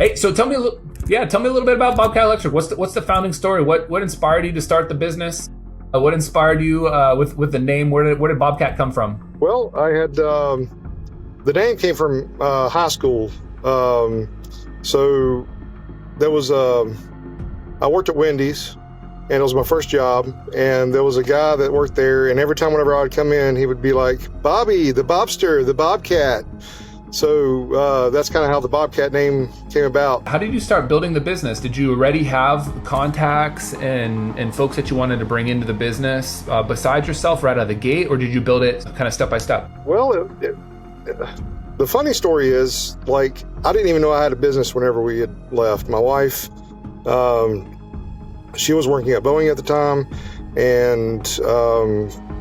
Hey, so tell me tell me a little bit about Bobcat Electric. What's the founding story? What inspired you to start the business? What inspired you with the name? Where did Bobcat come from? Well, I had the name came from high school. So there was I worked at Wendy's, and it was my first job. And there was a guy that worked there, and every time whenever I would come in, he would be like, "Bobby, the Bobster, the Bobcat." So that's kind of how the Bobcat name came about. How did you start building the business? Did you already have contacts and folks that you wanted to bring into the business besides yourself right out of the gate, or did you build it kind of step by step? Well, the funny story is, like, I didn't even know I had a business whenever we had left. My wife, she was working at Boeing at the time, and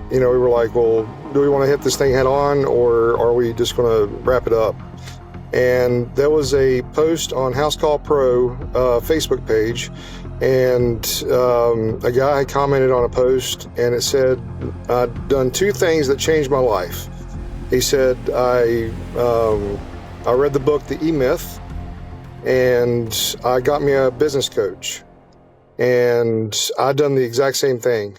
we were like, well, do we want to hit this thing head on, or are we just going to wrap it up? And there was a post on House Call Pro Facebook page, and a guy had commented on a post, and it said, "I'd done two things that changed my life." He said, I read the book, The E-Myth, and I got me a business coach. And I'd done the exact same thing.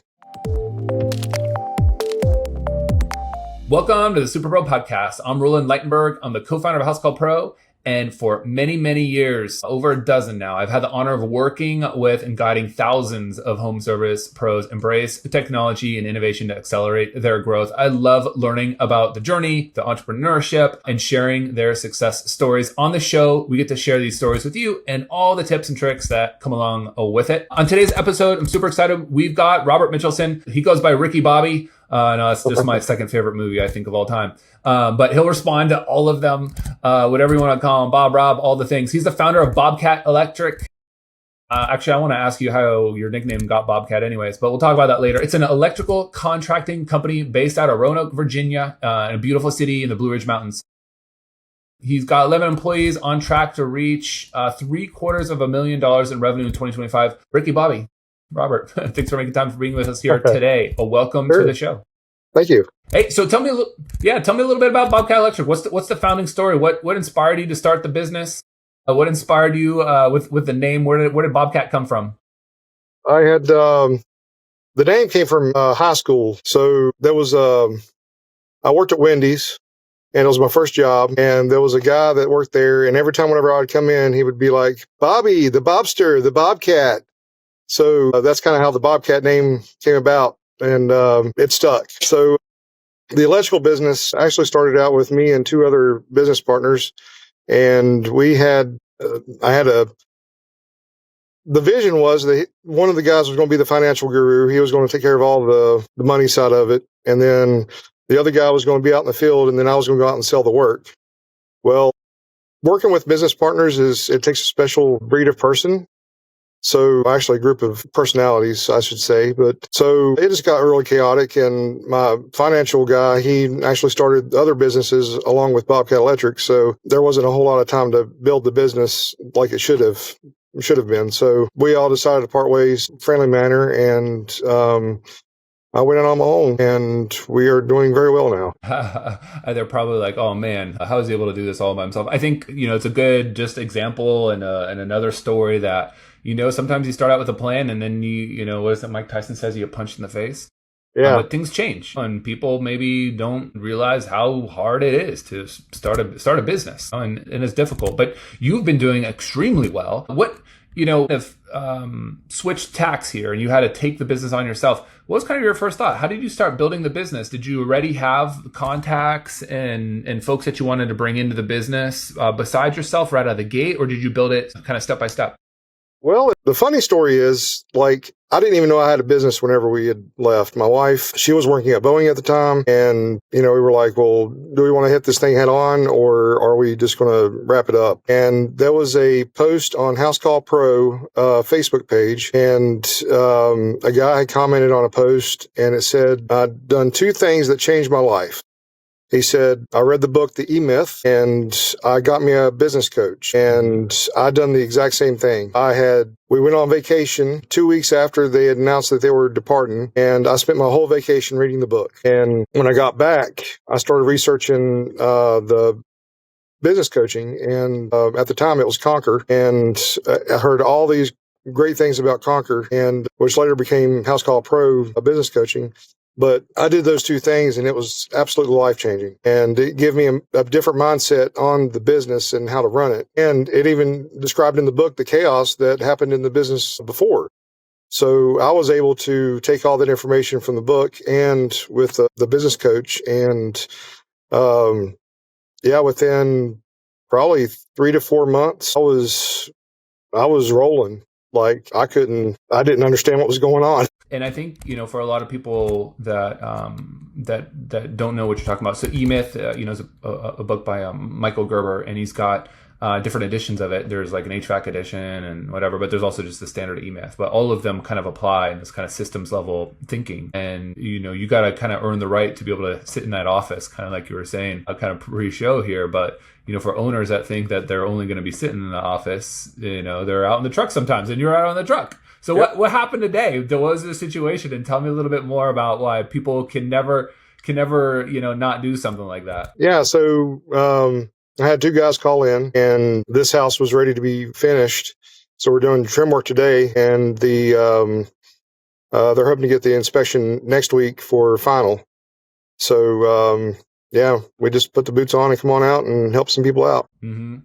Welcome to the Superpro podcast. I'm Roland Leitenberg. I'm the co-founder of House Call Pro. And for many, many years, over a dozen now, I've had the honor of working with and guiding thousands of home service pros embrace technology and innovation to accelerate their growth. I love learning about the journey, the entrepreneurship, and sharing their success stories. On the show, we get to share these stories with you and all the tips and tricks that come along with it. On today's episode, I'm super excited. We've got Robert Mitchelson. He goes by Ricky Bobby. No, it's just my second favorite movie, I think, of all time. But he'll respond to all of them, whatever you want to call him, Bob, Rob, all the things. He's the founder of Bobcat Electric. Actually, I want to ask you how your nickname got Bobcat anyways, but we'll talk about that later. It's an electrical contracting company based out of Roanoke, Virginia, in a beautiful city in the Blue Ridge Mountains. He's got 11 employees, on track to reach $750,000 in revenue in 2025. Ricky Bobby. Robert, thanks for making time for being with us here today. Welcome to the show. Thank you. Hey, so tell me a little bit about Bobcat Electric. What's the founding story? What inspired you to start the business? What inspired you with the name? Where did Bobcat come from? I had the name came from high school. So there was I worked at Wendy's, and it was my first job. And there was a guy that worked there, and every time whenever I would come in, he would be like, "Bobby, the Bobster, the Bobcat." So that's kind of how the Bobcat name came about, and it stuck. So the electrical business actually started out with me and two other business partners, and we had, the vision was that one of the guys was going to be the financial guru. He was going to take care of all the money side of it, and then the other guy was going to be out in the field, and then I was going to go out and sell the work. Well, working with business partners it takes a special breed of person. So actually a group of personalities, I should say. But so it just got really chaotic. And my financial guy, he actually started other businesses along with Bobcat Electric. So there wasn't a whole lot of time to build the business like it should have been. So we all decided to part ways in a friendly manner. And I went in on my own, and we are doing very well now. They're probably like, "Oh man, how is he able to do this all by himself?" I think it's a good just example and another story that sometimes you start out with a plan, and then what is it Mike Tyson says? You get punched in the face. Yeah, but things change, and people maybe don't realize how hard it is to start a business, and it's difficult. But you've been doing extremely well. If switched tacks here and you had to take the business on yourself, what was kind of your first thought? How did you start building the business? Did you already have contacts and folks that you wanted to bring into the business besides yourself right out of the gate, or did you build it kind of step by step? Well, the funny story is, like, I didn't even know I had a business whenever we had left. My wife, she was working at Boeing at the time, and, we were like, well, do we want to hit this thing head on, or are we just going to wrap it up? And there was a post on House Call Pro Facebook page, and a guy had commented on a post, and it said, I'd done two things that changed my life. He said, I read the book, The E-Myth, and I got me a business coach, and I'd done the exact same thing. We went on vacation 2 weeks after they had announced that they were departing, and I spent my whole vacation reading the book. And when I got back, I started researching the business coaching, and at the time it was Conquer, and I heard all these great things about Conquer, and which later became House Call Pro business coaching. But I did those two things, and it was absolutely life changing, and it gave me a different mindset on the business and how to run it. And it even described in the book the chaos that happened in the business before. So I was able to take all that information from the book and with the business coach, and within probably 3 to 4 months, I was rolling. Like I didn't understand what was going on. And I think, for a lot of people that that don't know what you're talking about, so E-Myth, is a book by Michael Gerber, and he's got different editions of it. There's like an HVAC edition and whatever, but there's also just the standard E-Myth. But all of them kind of apply in this kind of systems level thinking. And, you got to kind of earn the right to be able to sit in that office, kind of like you were saying, kind of pre-show here. But, for owners that think that they're only going to be sitting in the office, they're out in the truck sometimes, and you're out on the truck. So Yep. what happened today? What was the situation? And tell me a little bit more about why people can never, not do something like that. Yeah. So I had 2 guys call in, and this house was ready to be finished. So we're doing trim work today, and they're hoping to get the inspection next week for final. So we just put the boots on and come on out and help some people out. Mm-hmm.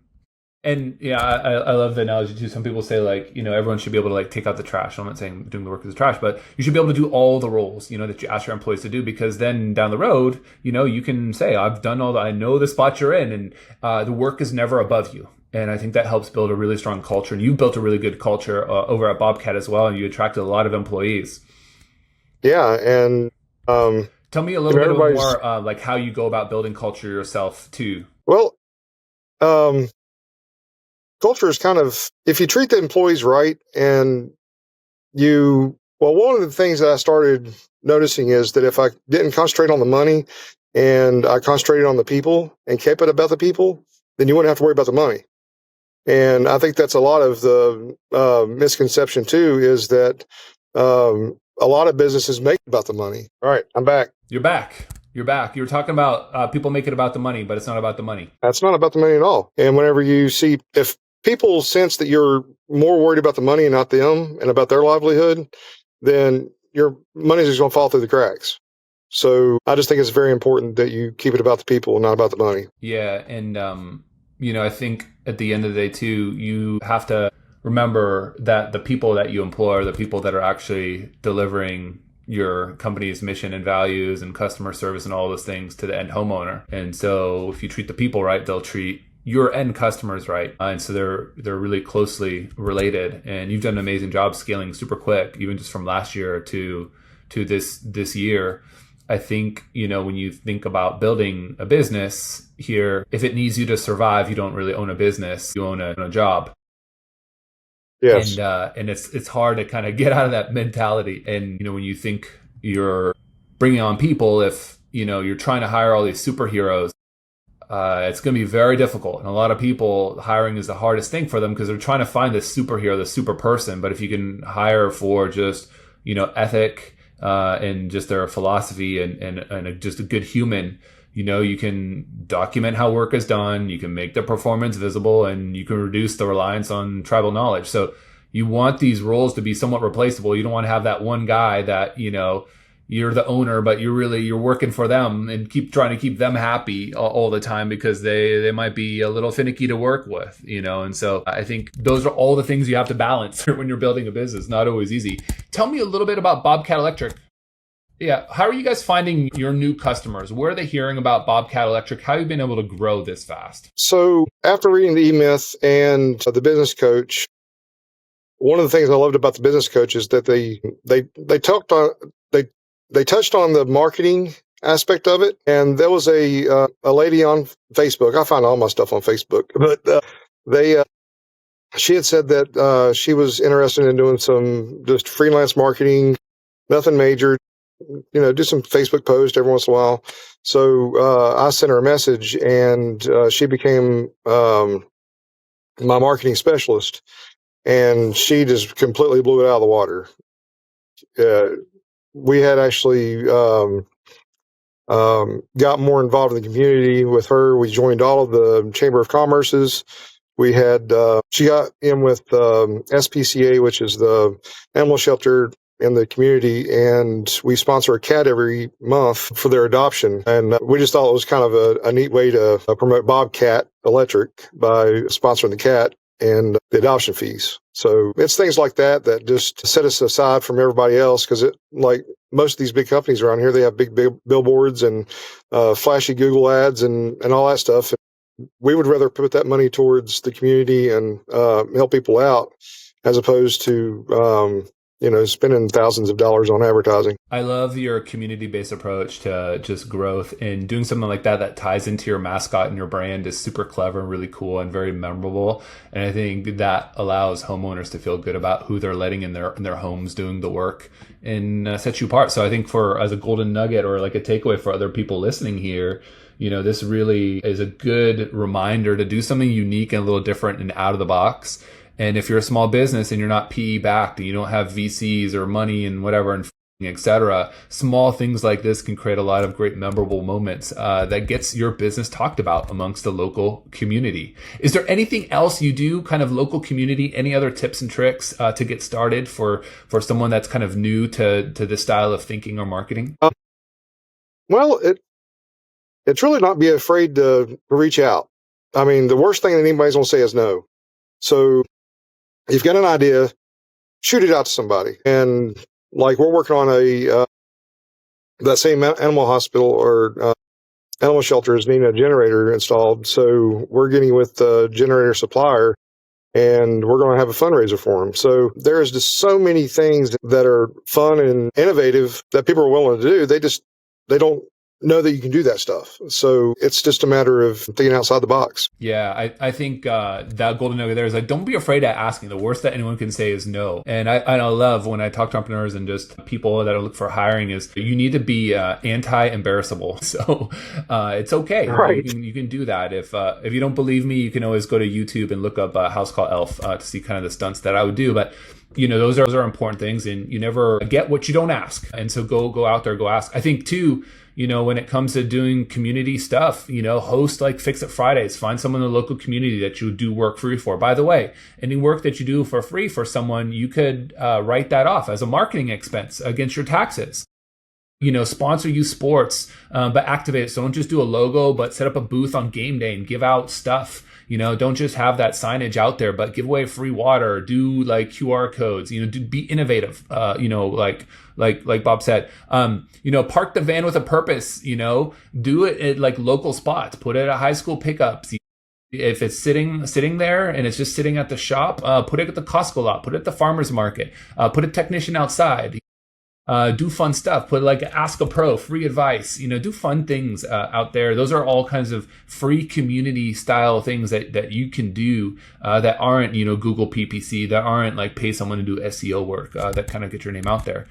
And I love the analogy too. Some people say everyone should be able to take out the trash. I'm not saying doing the work is trash, but you should be able to do all the roles, that you ask your employees to do, because then down the road, you can say, I've done all that. I know the spot you're in, and the work is never above you. And I think that helps build a really strong culture. And you've built a really good culture over at Bobcat as well. And you attracted a lot of employees. Yeah. And tell me a little bit more how you go about building culture yourself too. Well, culture is kind of, if you treat the employees right, and one of the things that I started noticing is that if I didn't concentrate on the money and I concentrated on the people and kept it about the people, then you wouldn't have to worry about the money. And I think that's a lot of the misconception too, is that a lot of businesses make it about the money. All right, I'm back. You're back. You're back. You were talking about people make it about the money, but it's not about the money. That's not about the money at all. And whenever you see, if people sense that you're more worried about the money and not them and about their livelihood, then your money is going to fall through the cracks. So I just think it's very important that you keep it about the people and not about the money. Yeah. And, I think at the end of the day too, you have to remember that the people that you employ are the people that are actually delivering your company's mission and values and customer service and all those things to the end homeowner. And so if you treat the people right, they'll treat your end customers right. And so they're really closely related. And you've done an amazing job scaling super quick, even just from last year to this year. I think, when you think about building a business here, if it needs you to survive, you don't really own a business, you own a job. Yes. And it's hard to kind of get out of that mentality. And, when you think you're bringing on people, if, you're trying to hire all these superheroes, it's going to be very difficult. And a lot of people, hiring is the hardest thing for them because they're trying to find this superhero, this super person. But if you can hire for just, ethic, and just their philosophy and just a good human, you can document how work is done, you can make the performance visible, and you can reduce the reliance on tribal knowledge. So you want these roles to be somewhat replaceable. You don't want to have that one guy that, you're the owner, but you're working for them and keep trying to keep them happy all the time because they might be a little finicky to work with, And so I think those are all the things you have to balance when you're building a business. Not always easy. Tell me a little bit about Bobcat Electric. Yeah. How are you guys finding your new customers? Where are they hearing about Bobcat Electric? How have you been able to grow this fast? So after reading the E-Myth and the business coach, one of the things I loved about the business coach is that they touched on the marketing aspect of it. And there was a lady on Facebook. I find all my stuff on Facebook, but she had said that she was interested in doing some just freelance marketing, nothing major, do some Facebook posts every once in a while. So I sent her a message, and she became my marketing specialist, and she just completely blew it out of the water. We had actually got more involved in the community with her. We joined all of the Chamber of Commerce's. We had, she got in with SPCA, which is the animal shelter in the community, and we sponsor a cat every month for their adoption. And we just thought it was kind of a neat way to promote Bobcat Electric by sponsoring the cat and the adoption fees. So it's things like that that just set us aside from everybody else, because like most of these big companies around here, they have big billboards and flashy Google ads and all that stuff. We would rather put that money towards the community and help people out, as opposed to spending thousands of dollars on advertising. I love your community-based approach to just growth, and doing something like that ties into your mascot and your brand is super clever and really cool and very memorable. And I think that allows homeowners to feel good about who they're letting in their homes doing the work, and sets you apart. So I think as a golden nugget or like a takeaway for other people listening here, this really is a good reminder to do something unique and a little different and out of the box. And if you're a small business and you're not PE backed and you don't have VCs or money and whatever and etc., small things like this can create a lot of great memorable moments that gets your business talked about amongst the local community. Is there anything else you do, kind of local community? Any other tips and tricks to get started for someone that's kind of new to this style of thinking or marketing? Well, it's really not be afraid to reach out. I mean, the worst thing that anybody's going to say is no. So if you've got an idea, shoot it out to somebody. And like, we're working on that same animal hospital or animal shelter is needing a generator installed. So we're getting with the generator supplier, and we're going to have a fundraiser for them. So there's just so many things that are fun and innovative that people are willing to do. They don't know that you can do that stuff. So it's just a matter of thinking outside the box. Yeah, I think that golden nugget there is like, don't be afraid of asking. The worst that anyone can say is no. And I love when I talk to entrepreneurs and just people that look for hiring is you need to be anti-embarrassable. So it's okay. Right. You can do that. If you don't believe me, you can always go to YouTube and look up House Call Elf to see kind of the stunts that I would do. But those are important things, and you never get what you don't ask. And so go out there, go ask. I think too, when it comes to doing community stuff, host like Fix It Fridays, find someone in the local community that you do work free for. By the way, any work that you do for free for someone, you could write that off as a marketing expense against your taxes. Sponsor youth sports, but activate it. So don't just do a logo, but set up a booth on game day and give out stuff. Don't just have that signage out there, but give away free water, do like QR codes, be innovative, like Bob said, park the van with a purpose, do it at like local spots, put it at high school pickups. If it's sitting there and it's just sitting at the shop, put it at the Costco lot, put it at the farmer's market, put a technician outside. Do fun stuff. Put like Ask a Pro, free advice. Do fun things out there. Those are all kinds of free community style things that you can do that aren't Google PPC, that aren't like pay someone to do SEO work, that kind of get your name out there.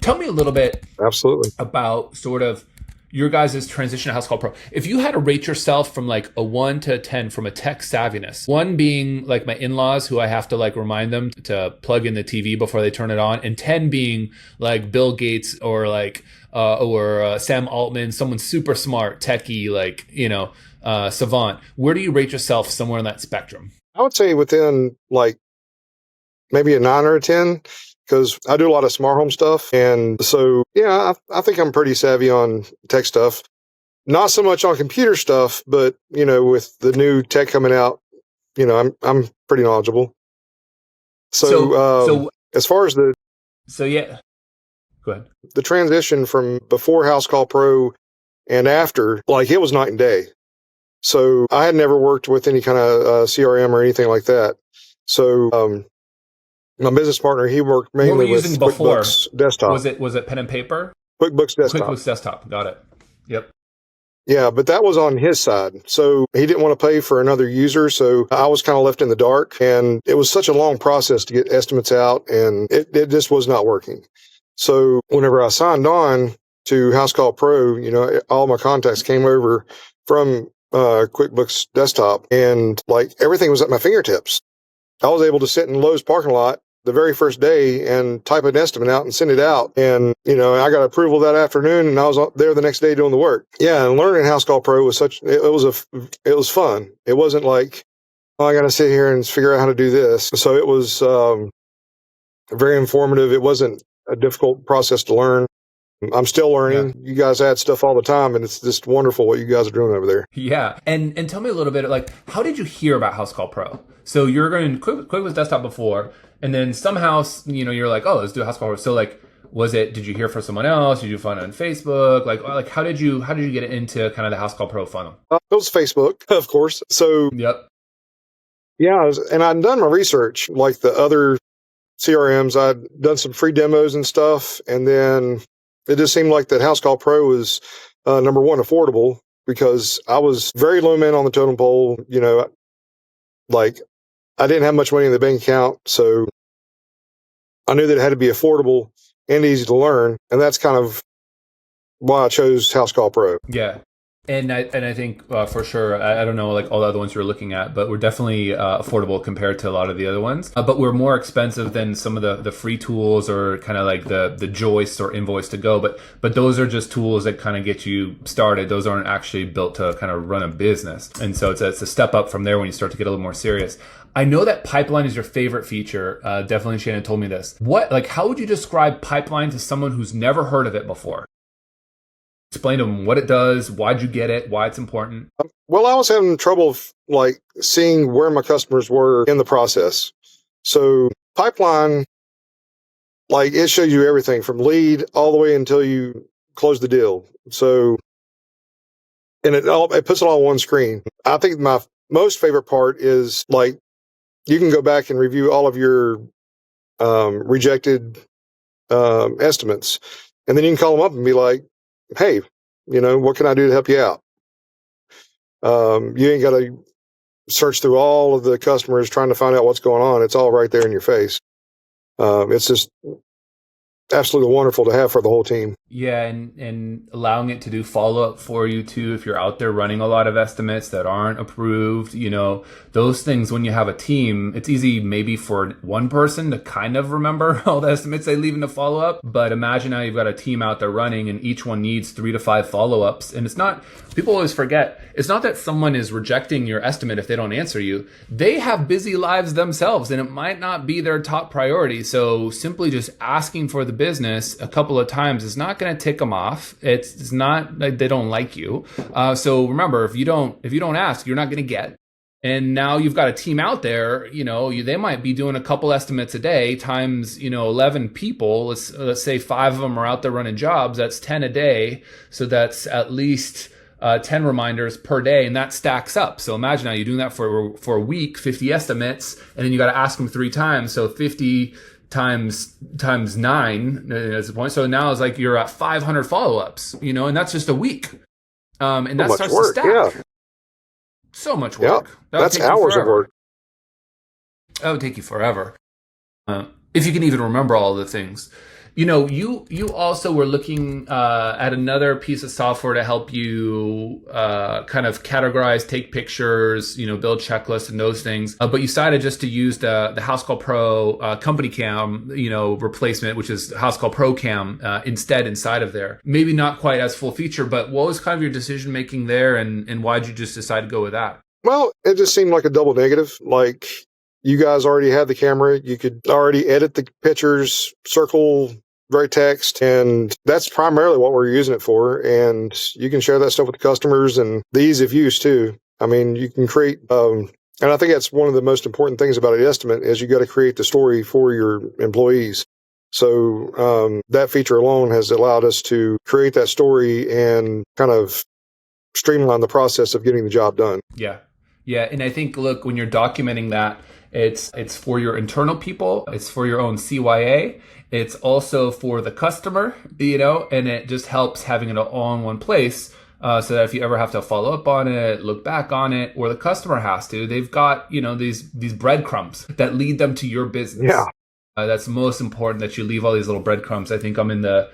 Tell me a little bit, absolutely, about sort of your guys' transition to House Call Pro. If you had to rate yourself from like a 1 to a 10 from a tech savviness, 1 being like my in-laws who I have to like remind them to plug in the TV before they turn it on, and 10 being like Bill Gates or like Sam Altman, someone super smart, techie, like savant. Where do you rate yourself somewhere on that spectrum? I would say within like maybe a 9 or a 10. Because I do a lot of smart home stuff. And so, yeah, I think I'm pretty savvy on tech stuff. Not so much on computer stuff, but, with the new tech coming out, I'm pretty knowledgeable. So as far as yeah, go ahead. The transition from before House Call Pro and after, like, it was night and day. So I had never worked with any kind of CRM or anything like that. So, my business partner, he worked mainly with QuickBooks Desktop. Was it pen and paper? QuickBooks Desktop. QuickBooks Desktop. Got it. Yep. Yeah, but that was on his side. So he didn't want to pay for another user. So I was kind of left in the dark, and it was such a long process to get estimates out, and it just was not working. So whenever I signed on to House Call Pro, all my contacts came over from QuickBooks Desktop, and like everything was at my fingertips. I was able to sit in Lowe's parking lot the very first day and type an estimate out and send it out. And, I got approval that afternoon and I was there the next day doing the work. Yeah. And learning House Call Pro was it was fun. It wasn't like, oh, I got to sit here and figure out how to do this. So it was very informative. It wasn't a difficult process to learn. I'm still learning. Yeah. You guys add stuff all the time, and it's just wonderful what you guys are doing over there. Yeah. And tell me a little bit, like, how did you hear about House Call Pro? So you're going QuickBooks Desktop before, and then somehow, you're like, oh, let's do a House Call Pro. So, like, did you hear from someone else? Did you find it on Facebook? Like, how did you get into kind of the House Call Pro funnel? It was Facebook, of course. So, yep. Yeah, and I'd done my research, like the other CRMs. I'd done some free demos and stuff, and then it just seemed like that House Call Pro was number one, affordable, because I was very low man on the totem pole. Like I didn't have much money in the bank account, so I knew that it had to be affordable and easy to learn, and that's kind of why I chose House Call Pro. Yeah. And I think for sure, I don't know, like all the other ones you're looking at, but we're definitely affordable compared to a lot of the other ones. But we're more expensive than some of the free tools or kind of like the Joist or Invoice to Go. But those are just tools that kind of get you started. Those aren't actually built to kind of run a business. And so it's a step up from there when you start to get a little more serious. I know that Pipeline is your favorite feature. Definitely Shannon told me this. How would you describe Pipeline to someone who's never heard of it before? Explain to them what it does, why'd you get it, why it's important. Well, I was having trouble seeing where my customers were in the process. So Pipeline, it shows you everything from lead all the way until you close the deal. So, and it puts it all on one screen. I think my most favorite part is you can go back and review all of your rejected estimates, and then you can call them up and be like, hey, what can I do to help you out? You ain't got to search through all of the customers trying to find out what's going on. It's all right there in your face. It's just absolutely wonderful to have for the whole team. Yeah, and allowing it to do follow-up for you too if you're out there running a lot of estimates that aren't approved. Those things, when you have a team, it's easy maybe for one person to kind of remember all the estimates they leave in the follow-up. But imagine now you've got a team out there running and each one needs 3 to 5 follow-ups. And it's not, people always forget, it's not that someone is rejecting your estimate if they don't answer you. They have busy lives themselves and it might not be their top priority. So simply just asking for the business a couple of times is not going to tick them off. It's not like they don't like you. So remember, if you don't ask, you're not going to get. And now you've got a team out there, they might be doing a couple estimates a day times, 11 people. Let's say 5 of them are out there running jobs. That's 10 a day. So that's at least 10 reminders per day, and that stacks up. So imagine now you're doing that for a week, 50 estimates, and then you got to ask them 3 times. So 50 times 9 as a point. So now it's like you're at 500 follow-ups, and that's just a week. And that starts to stack. Yeah. So much work. Yeah, that's hours of work. That would take you forever. If you can even remember all of the things. You also were looking at another piece of software to help you kind of categorize, take pictures, build checklists and those things. But you decided just to use the House Call Pro company cam, replacement, which is House Call Pro Cam instead inside of there. Maybe not quite as full feature, but what was kind of your decision making there, and why'd you just decide to go with that? Well, it just seemed like a double negative. You guys already had the camera. You could already edit the pictures, circle, write text, and that's primarily what we're using it for. And you can share that stuff with the customers and the ease of use too. I mean, you can create, and I think that's one of the most important things about an estimate is you got to create the story for your employees. So that feature alone has allowed us to create that story and kind of streamline the process of getting the job done. Yeah. Yeah. And I think, look, when you're documenting that, it's for your internal people, it's for your own CYA, it's also for the customer, and it just helps having it all in one place. So that if you ever have to follow up on it, look back on it, or the customer has to, they've got, these breadcrumbs that lead them to your business. Yeah. That's most important, that you leave all these little breadcrumbs. I think I'm in the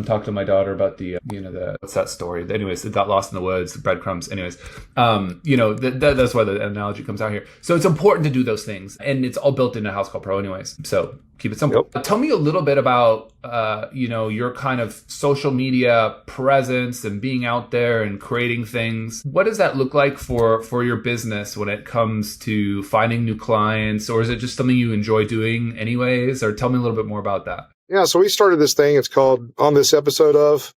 talked to my daughter about what's that story? Anyways, it got lost in the woods, the breadcrumbs. Anyways, that's why the analogy comes out here. So it's important to do those things, and it's all built into House Call Pro anyways. So keep it simple. Yep. Tell me a little bit about, your kind of social media presence and being out there and creating things. What does that look like for your business when it comes to finding new clients, or is it just something you enjoy doing anyways? Or tell me a little bit more about that. Yeah, so we started this thing. It's called On This Episode of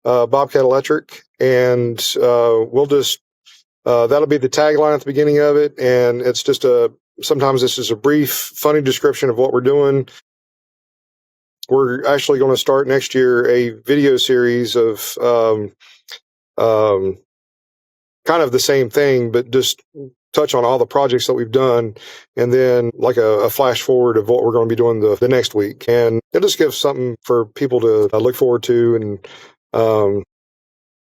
Bobcat Electric, and we'll just that'll be the tagline at the beginning of it, and it's just sometimes this is a brief, funny description of what we're doing. We're actually going to start next year a video series of kind of the same thing, but just touch on all the projects that we've done, and then like a flash forward of what we're going to be doing the next week. And it just gives something for people to look forward to, and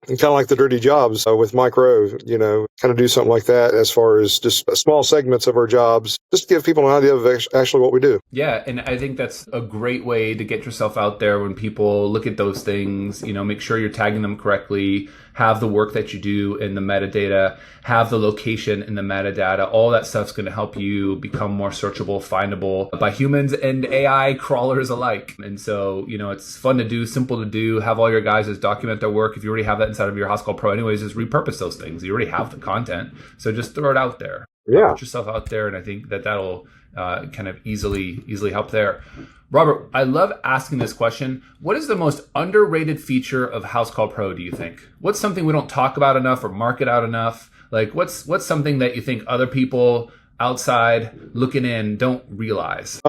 kind of like the dirty jobs with Mike Rowe, kind of do something like that as far as just small segments of our jobs, just to give people an idea of actually what we do. Yeah, and I think that's a great way to get yourself out there when people look at those things. Make sure you're tagging them correctly, have the work that you do in the metadata, have the location in the metadata. All that stuff's going to help you become more searchable, findable by humans and AI crawlers alike. And so, it's fun to do, simple to do. Have all your guys just document their work. If you already have that inside of your House Call Pro anyways, just repurpose those things. You already have the content. So just throw it out there. Yeah. Put yourself out there. And I think that'll kind of easily help there. Robert, I love asking this question. What is the most underrated feature of House Call Pro, do you think? What's something we don't talk about enough or market out enough? Like, what's something that you think other people outside looking in don't realize?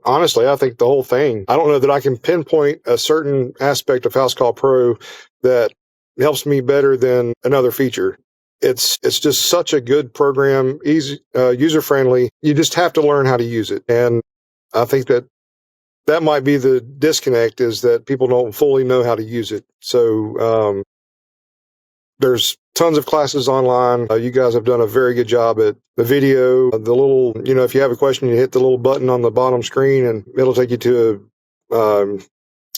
Honestly, I think the whole thing. I don't know that I can pinpoint a certain aspect of House Call Pro that helps me better than another feature. It's just such a good program, easy, user-friendly. You just have to learn how to use it. And I think that might be the disconnect, is that people don't fully know how to use it. So there's tons of classes online. You guys have done a very good job at the video. The little, if you have a question, you hit the little button on the bottom screen, and it'll take you to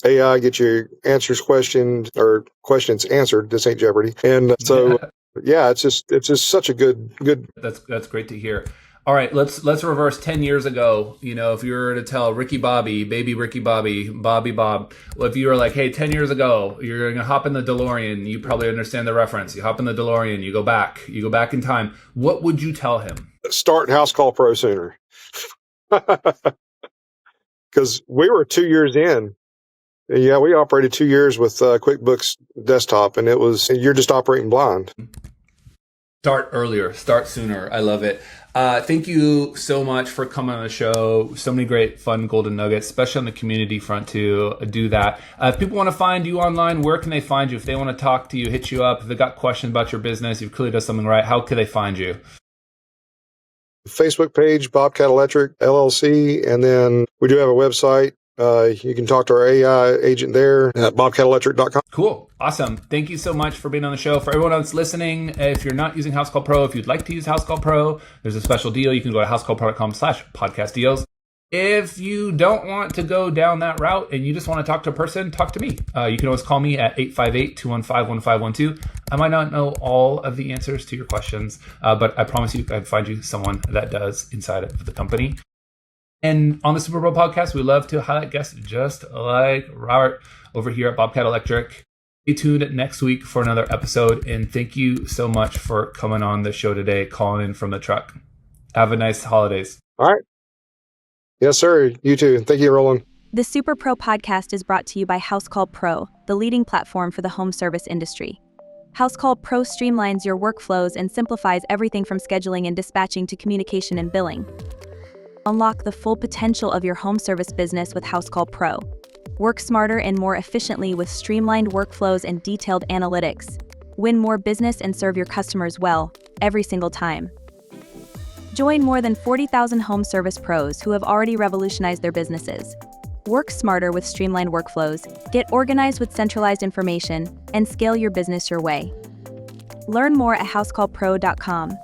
AI, get your questions answered. This ain't Jeopardy. And so, yeah, it's just such a good. That's great to hear. All right, let's reverse 10 years ago. If you were to tell Ricky Bobby, baby Ricky Bobby, Bobby Bob, if you were like, hey, 10 years ago, you're going to hop in the DeLorean, you probably understand the reference. You hop in the DeLorean, you go back in time. What would you tell him? Start House Call Pro sooner. Because we were 2 years in. Yeah, we operated 2 years with QuickBooks Desktop, and you're just operating blind. Start earlier, start sooner. I love it. Thank you so much for coming on the show. So many great fun golden nuggets, especially on the community front to do that. If people want to find you online, where can they find you? If they want to talk to you, hit you up, if they got questions about your business, you've clearly done something right, how can they find you? Facebook page, Bobcat Electric LLC, and then we do have a website. You can talk to our AI agent there at bobcatelectric.com. Cool. Awesome. Thank you so much for being on the show. For everyone else listening, if you're not using House Call Pro, if you'd like to use House Call Pro, there's a special deal. You can go to housecallpro.com/podcast deals. If you don't want to go down that route and you just want to talk to a person, talk to me. You can always call me at 858-215-1512. I might not know all of the answers to your questions, but I promise you I'd find you someone that does inside of the company. And on the Superpro podcast, we love to highlight guests just like Robert over here at Bobcat Electric. Stay tuned next week for another episode. And thank you so much for coming on the show today, calling in from the truck. Have a nice holidays. All right. Yes, sir. You too. Thank you, Roland. The Superpro podcast is brought to you by House Call Pro, the leading platform for the home service industry. House Call Pro streamlines your workflows and simplifies everything from scheduling and dispatching to communication and billing. Unlock the full potential of your home service business with House Call Pro. Work smarter and more efficiently with streamlined workflows and detailed analytics. Win more business and serve your customers well, every single time. Join more than 40,000 home service pros who have already revolutionized their businesses. Work smarter with streamlined workflows, get organized with centralized information, and scale your business your way. Learn more at housecallpro.com.